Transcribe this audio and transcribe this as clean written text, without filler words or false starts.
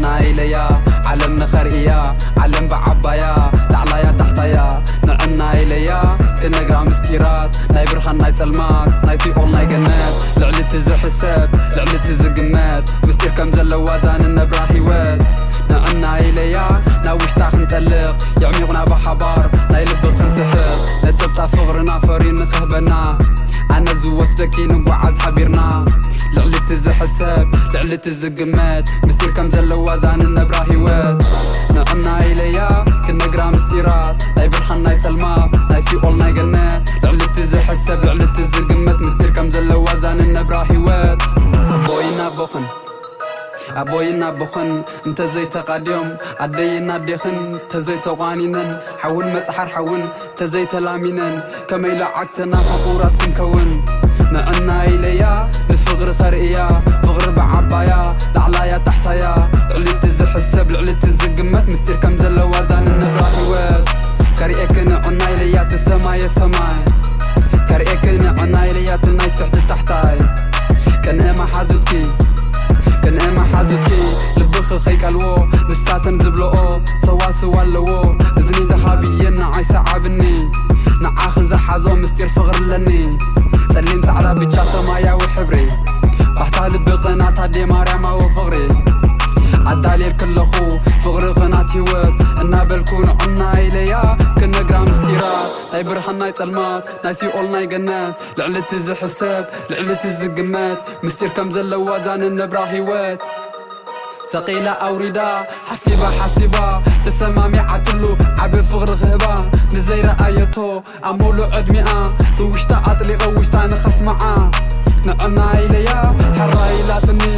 نعنا إليا عالم نخرئيا عالم بعبايا لعلايا تحتايا نعنا إليا كنقرا مستيرات ناي برخان ناي تلمات ناي سيقول ناي جنات لعلي تزي حساب لعلي تزي قمات مستير كم زلو وازان النبرا هيوات نعنا إليا ناوش تاخ نتلق يعميقنا بحبار ناي لبخ نسحق نتبتا فغرنا فرين نخهبنا أنا بزو وسدكي نقوعز حبيرنا لعلي تزي حساب لعلي تزي قمات مستير كم زلو وازان النبرا هيوات نعنا إليا كنقرا مستيرات ناي برخان ناي تلمات ناي سيقول ناي جنات لعلي تزي حساب لعلي تزي قمات مستير كم زلو وازان النبرا هيوات بوينا بخن أبوينا بخن انت زي تقاديوم عدينا ديخن تزي توغانينن حون مسحر حون تزي تلامينن كما يلعقتنا فقورات كنكون نعنا إليا لفغر خرئيا فغر بعبايا لعلايا تحتايا لعلي تزي حساب لعلي تزي قمت مستير كم زلو وازان النبرا هيوات كاريئك نعنا إليا تسماي سماي كاريئك نعنا إليا تناي تحت تحتاي كان إما حازدكي كان إما حازدكي لبخ خيك الوو نساتن زبلو سوا اللوو إذني دخابيين عايسة عابني نعاخذ حازو مستير فغر لني سليم سعلا بيتشا سمايا وحبري بحتها لبي قناتها دي مريما وفغري عدالي الكل أخو فغري قناتي وات إنا بالكون عنا إليا كنا قرام ستيرات ناي برحان ناي تلمات نايسي يقول ناي جنات لعلي تزي حساب لعلي تزي قمات مستير كم زلو وازان النبرا هيوات ثقيلة أوريدا حسيبة تسمامي عتلو عبي فغر غهبا نزير آيتو أمولو عد مئة دوشتا أطلق وشتا نخس معا نعنا إليا حراي لا تني